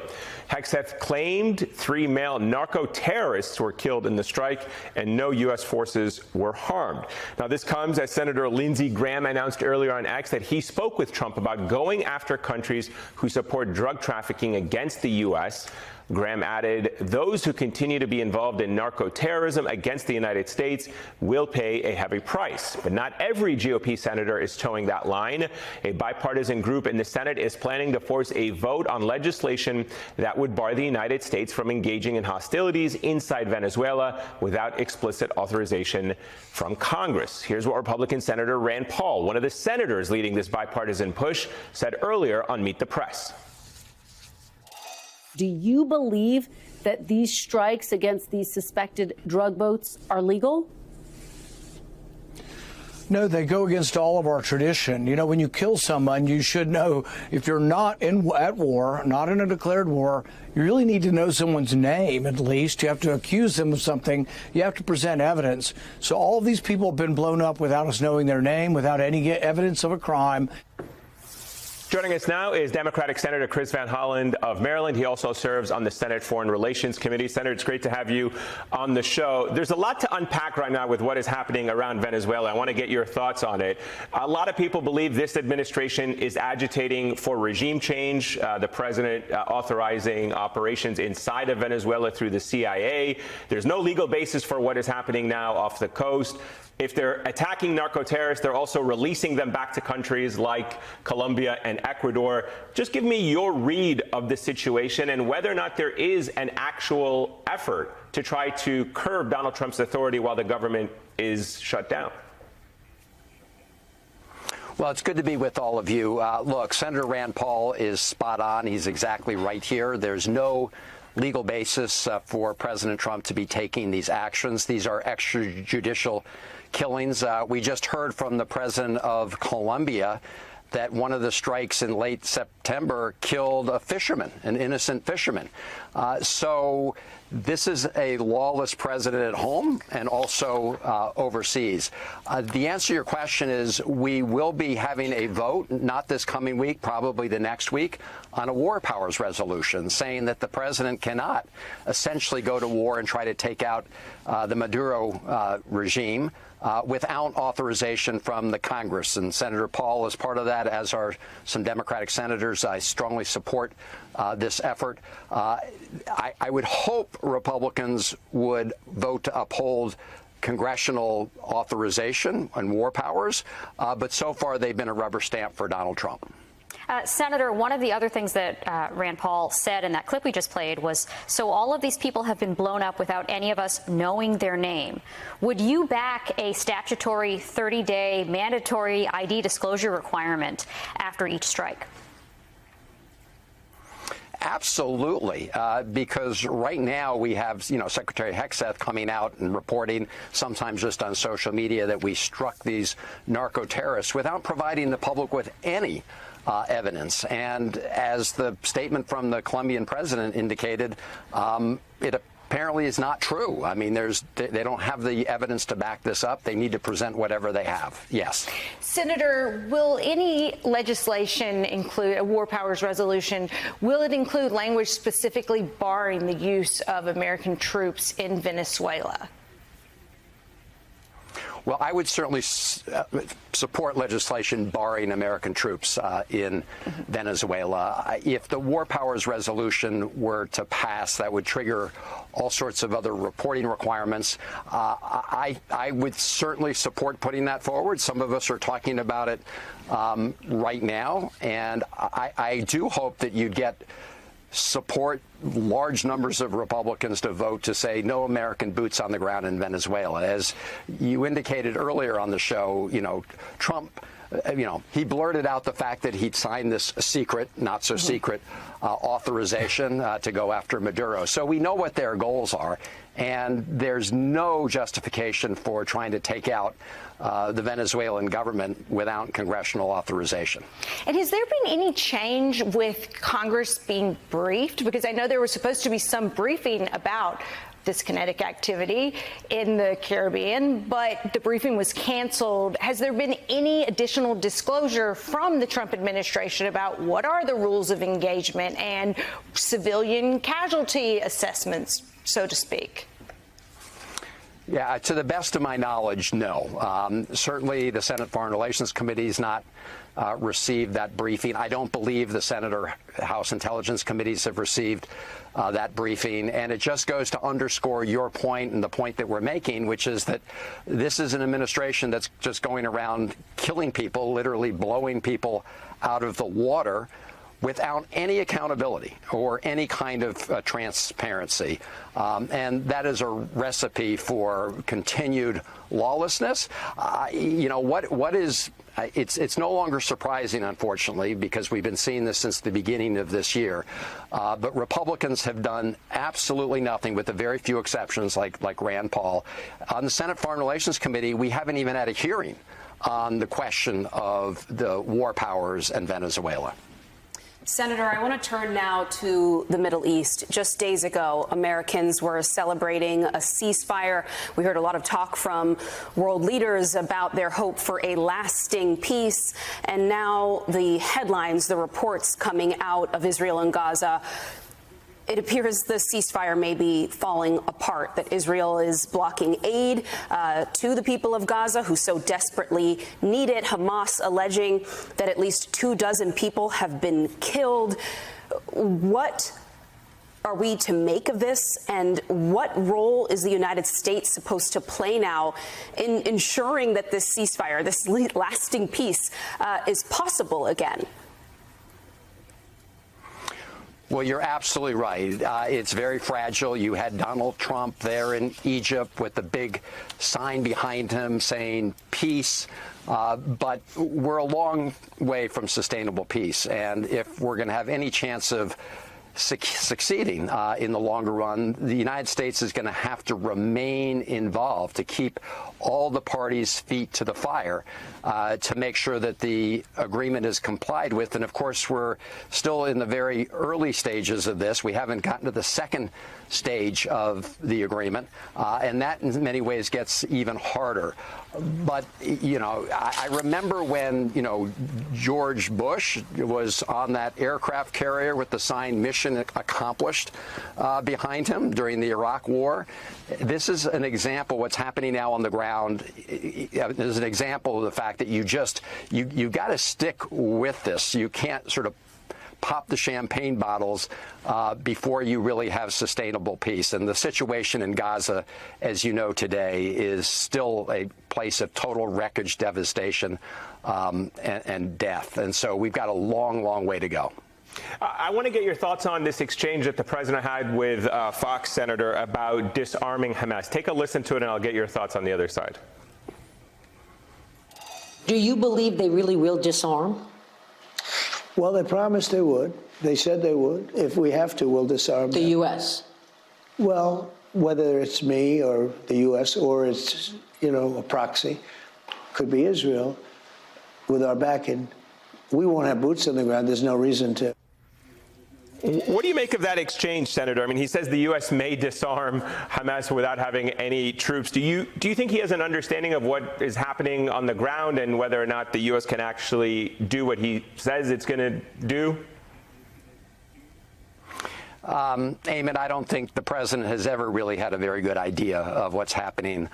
Hegseth claimed 3 male narco-terrorists were killed in the strike and no U.S. forces were harmed. Now, this comes as Senator Lindsey Graham announced earlier on X that he spoke with Trump about going after countries who support drug trafficking against the U.S. Graham added, those who continue to be involved in narco-terrorism against the United States will pay a heavy price. But not every GOP senator is towing that line. A bipartisan group in the Senate is planning to force a vote on legislation that would bar the United States from engaging in hostilities inside Venezuela without explicit authorization from Congress. Here's what Republican Senator Rand Paul, one of the senators leading this bipartisan push, said earlier on Meet the Press. Do you believe that these strikes against these suspected drug boats are legal? No, they go against all of our tradition. You know, when you kill someone, you should know if you're not at war, not in a declared war, you really need to know someone's name at least. You have to accuse them of something. You have to present evidence. So all of these people have been blown up without us knowing their name, without any evidence of a crime. Joining us now is Democratic Senator Chris Van Hollen of Maryland. He also serves on the Senate Foreign Relations Committee. Senator, it's great to have you on the show. There's a lot to unpack right now with what is happening around Venezuela. I want to get your thoughts on it. A lot of people believe this administration is agitating for regime change, the president authorizing operations inside of Venezuela through the CIA. There's no legal basis for what is happening now off the coast. If they're attacking narco-terrorists, they're also releasing them back to countries like Colombia and Ecuador. Just give me your read of the situation and whether or not there is an actual effort to try to curb Donald Trump's authority while the government is shut down. Well, it's good to be with all of you. Look, Senator Rand Paul is spot on. He's exactly right here. There's no legal basis for President Trump to be taking these actions. These are extrajudicial killings. We just heard from the president of Colombia that one of the strikes in late September killed a fisherman, an innocent fisherman. So this is a lawless president at home and also overseas. The answer to your question is we will be having a vote, not this coming week, probably the next week, on a war powers resolution saying that the president cannot essentially go to war and try to take out the Maduro regime without authorization from the Congress. And Senator Paul is part of that, as are some Democratic senators. I strongly support this effort. I would hope Republicans would vote to uphold congressional authorization and war powers, but so far they've been a rubber stamp for Donald Trump. Senator, one of the other things that Rand Paul said in that clip we just played was, so all of these people have been blown up without any of us knowing their name. Would you back a statutory 30-day mandatory ID disclosure requirement after each strike? Absolutely, because right now we have, Secretary Hegseth coming out and reporting, sometimes just on social media, that we struck these narco-terrorists without providing the public with any evidence. And as the statement from the Colombian president indicated, it apparently is not true. I mean, they don't have the evidence to back this up. They need to present whatever they have. Yes. Senator, will any legislation include a war powers resolution? Will it include language specifically barring the use of American troops in Venezuela? Well, I would certainly support legislation barring American troops in Venezuela. If the war powers resolution were to pass, that would trigger all sorts of other reporting requirements. I would certainly support putting that forward. Some of us are talking about it right now, and I do hope that you'd get support large numbers of Republicans to vote to say no American boots on the ground in Venezuela. As you indicated earlier on the show, Trump, he blurted out the fact that he'd signed this secret, not so secret, authorization to go after Maduro. So we know what their goals are. And there's no justification for trying to take out the Venezuelan government without congressional authorization. And has there been any change with Congress being briefed? Because I know there was supposed to be some briefing about this kinetic activity in the Caribbean, but the briefing was canceled. Has there been any additional disclosure from the Trump administration about what are the rules of engagement and civilian casualty assessments, so to speak? Yeah, to the best of my knowledge, no. Certainly the Senate Foreign Relations Committee has not received that briefing. I don't believe the Senate or House Intelligence Committees have received that briefing. And it just goes to underscore your point and the point that we're making, which is that this is an administration that's just going around killing people, literally blowing people out of the water, without any accountability or any kind of transparency. And that is a recipe for continued lawlessness. It's no longer surprising, unfortunately, because we've been seeing this since the beginning of this year. But Republicans have done absolutely nothing, with a very few exceptions like Rand Paul. On the Senate Foreign Relations Committee, we haven't even had a hearing on the question of the war powers and Venezuela. Senator, I want to turn now to the Middle East. Just days ago, Americans were celebrating a ceasefire. We heard a lot of talk from world leaders about their hope for a lasting peace. And now the headlines, the reports coming out of Israel and Gaza, it appears the ceasefire may be falling apart, that Israel is blocking aid to the people of Gaza who so desperately need it. Hamas alleging that at least 24 people have been killed. What are we to make of this, and what role is the United States supposed to play now in ensuring that this ceasefire, this lasting peace, is possible again? Well, you're absolutely right. It's very fragile. You had Donald Trump there in Egypt with the big sign behind him saying peace. But we're a long way from sustainable peace. And if we're going to have any chance of succeeding in the longer run, the United States is going to have to remain involved to keep all the parties' feet to the fire to make sure that the agreement is complied with. And of course, we're still in the very early stages of this. We haven't gotten to the second stage of the agreement, and that in many ways gets even harder. But, I remember when, George Bush was on that aircraft carrier with the sign "Mission Accomplished" behind him during the Iraq War. This is an example of what's happening now on the ground. There's an example of the fact that you got to stick with this. You can't sort of pop the champagne bottles before you really have sustainable peace. And the situation in Gaza, as you know today, is still a place of total wreckage, devastation, and death. And so we've got a long, long way to go. I want to get your thoughts on this exchange that the president had with Fox Senator about disarming Hamas. Take a listen to it, and I'll get your thoughts on the other side. Do you believe they really will disarm? Well, they promised they would. They said they would. If we have to, we'll disarm the U.S. Well, whether it's me or the U.S. or it's, a proxy, could be Israel, with our backing, we won't have boots on the ground. There's no reason to. What do you make of that exchange, Senator? I mean, he says the U.S. may disarm Hamas without having any troops. Do you think he has an understanding of what is happening on the ground and whether or not the U.S. can actually do what he says it's going to do? Eamon, I don't think the president has ever really had a very good idea of what's happening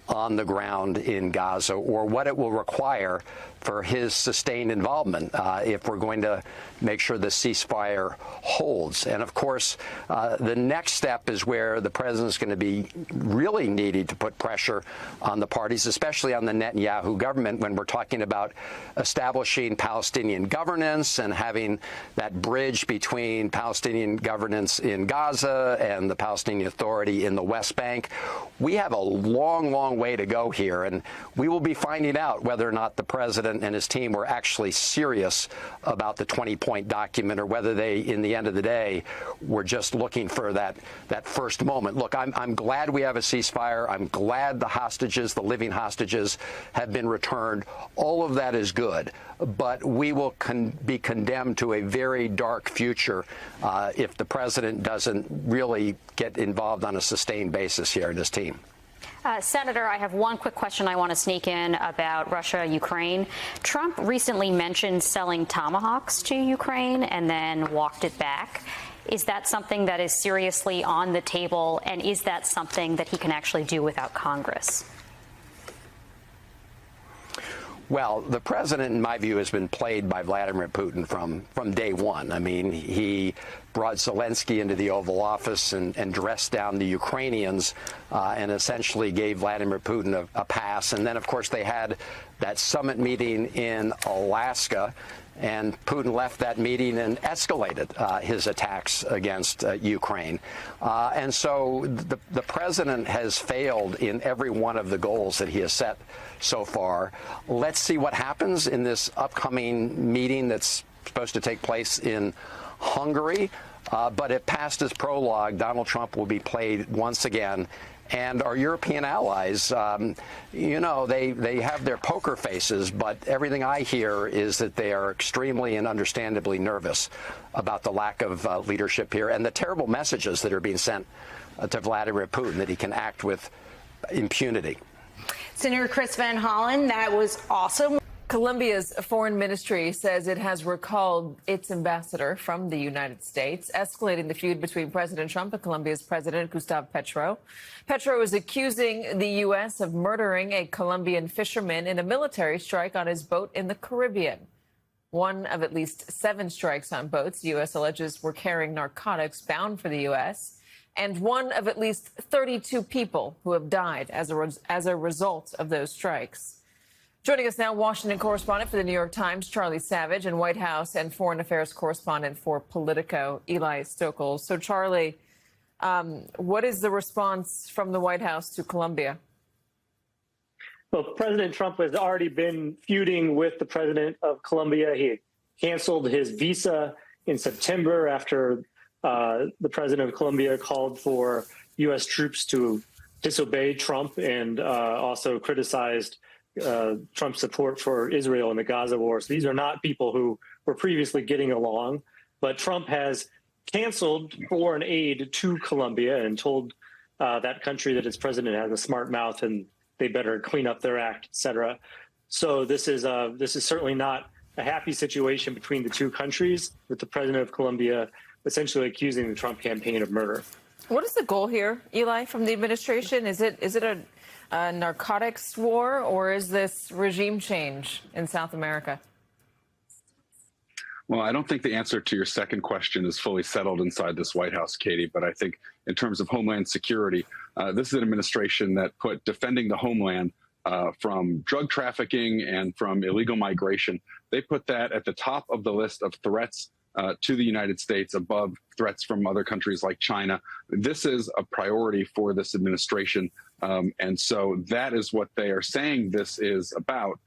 on the ground in Gaza, or what it will require for his sustained involvement if we're going to make sure the ceasefire holds. And of course, the next step is where the president's going to be really needing to put pressure on the parties, especially on the Netanyahu government, when we're talking about establishing Palestinian governance and having that bridge between Palestinian governance in Gaza and the Palestinian Authority in the West Bank. We have a long, long way to go here, and we will be finding out whether or not the president and his team were actually serious about the 20-point document, or whether they, in the end of the day, were just looking for that first moment. Look, I'm glad we have a ceasefire. I'm glad the hostages, the living hostages, have been returned. All of that is good, but we will be condemned to a very dark future if the president doesn't really get involved on a sustained basis here in his team. Senator, I have one quick question I want to sneak in about Russia, Ukraine. Trump recently mentioned selling Tomahawks to Ukraine and then walked it back. Is that something that is seriously on the table, and is that something that he can actually do without Congress? Well, the president, in my view, has been played by Vladimir Putin from day one. I mean, he brought Zelensky into the Oval Office and dressed down the Ukrainians and essentially gave Vladimir Putin a pass. And then, of course, they had that summit meeting in Alaska, and Putin left that meeting and escalated his attacks against Ukraine. And so the president has failed in every one of the goals that he has set so far. Let's see what happens in this upcoming meeting that's supposed to take place in Hungary. But if past his prologue, Donald Trump will be played once again. And our European allies, you know, they have their poker faces, but everything I hear is that they are extremely and understandably nervous about the lack of leadership here and the terrible messages that are being sent to Vladimir Putin, that he can act with impunity. Senator Chris Van Hollen, that was awesome. Colombia's foreign ministry says it has recalled its ambassador from the United States, escalating the feud between President Trump and Colombia's President Gustavo Petro. Petro is accusing the U.S. of murdering a Colombian fisherman in a military strike on his boat in the Caribbean. One of at least 7 strikes on boats the U.S. alleges were carrying narcotics bound for the U.S., and one of at least 32 people who have died as a result of those strikes. Joining us now, Washington correspondent for the New York Times, Charlie Savage, and White House and Foreign Affairs correspondent for Politico, Eli Stokols. So, Charlie, what is the response from the White House to Colombia? Well, President Trump has already been feuding with the president of Colombia. He canceled his visa in September after the president of Colombia called for U.S. troops to disobey Trump and also criticized Trump's support for Israel in the Gaza war. So these are not people who were previously getting along. But Trump has canceled foreign aid to Colombia and told that country that its president has a smart mouth and they better clean up their act, et cetera. So this is certainly not a happy situation between the two countries, with the president of Colombia essentially accusing the Trump campaign of murder. What is the goal here, Eli, from the administration? Is it a narcotics war, or is this regime change in South America? Well, I don't think the answer to your second question is fully settled inside this White House, Katie, but I think in terms of homeland security, this is an administration that put defending the homeland from drug trafficking and from illegal migration. They put that at the top of the list of threats to the United States, above threats from other countries like China. This is a priority for this administration. And so that is what they are saying this is about.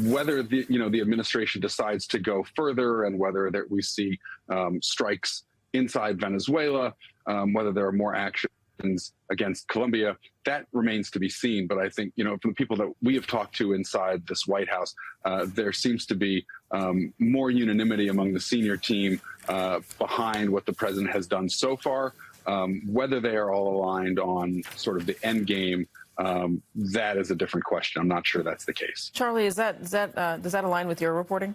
Whether the administration decides to go further, and whether we see strikes inside Venezuela, whether there are more actions against Colombia, that remains to be seen. But I think, from the people that we have talked to inside this White House, there seems to be more unanimity among the senior team behind what the president has done so far. Whether they are all aligned on sort of the end game, that is a different question. I'm not sure that's the case. Charlie, does that align with your reporting?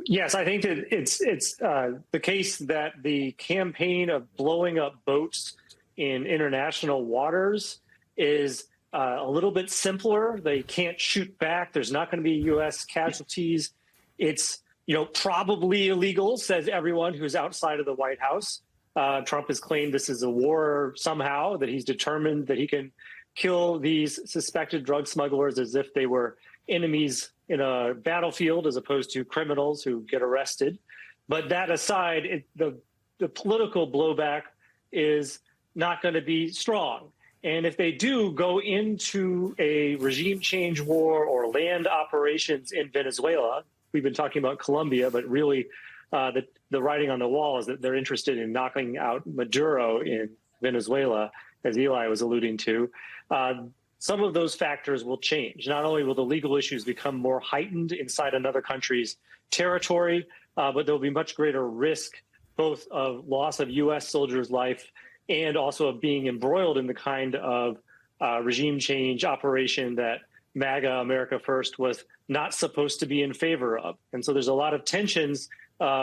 Yes, I think that it's the case that the campaign of blowing up boats in international waters is a little bit simpler. They can't shoot back. There's not going to be U.S. casualties. It's, probably illegal, says everyone who's outside of the White House. Trump has claimed this is a war somehow, that he's determined that he can kill these suspected drug smugglers as if they were enemies in a battlefield as opposed to criminals who get arrested. But that aside, the political blowback is not going to be strong. And if they do go into a regime change war or land operations in Venezuela, we've been talking about Colombia, but really the writing on the wall is that they're interested in knocking out Maduro in Venezuela, as Eli was alluding to. Some of those factors will change. Not only will the legal issues become more heightened inside another country's territory, but there'll be much greater risk, both of loss of U.S. soldiers' life and also of being embroiled in the kind of regime change operation that MAGA, America First, was not supposed to be in favor of. And so there's a lot of tensions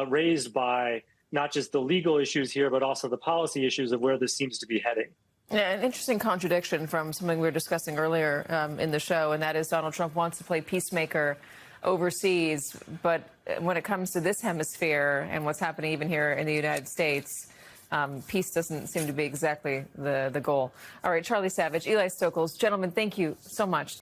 raised by not just the legal issues here, but also the policy issues of where this seems to be heading. Yeah, an interesting contradiction from something we were discussing earlier in the show, and that is Donald Trump wants to play peacemaker overseas. But when it comes to this hemisphere and what's happening even here in the United States, peace doesn't seem to be exactly the goal. All right, Charlie Savage, Eli Stokols, gentlemen, thank you so much.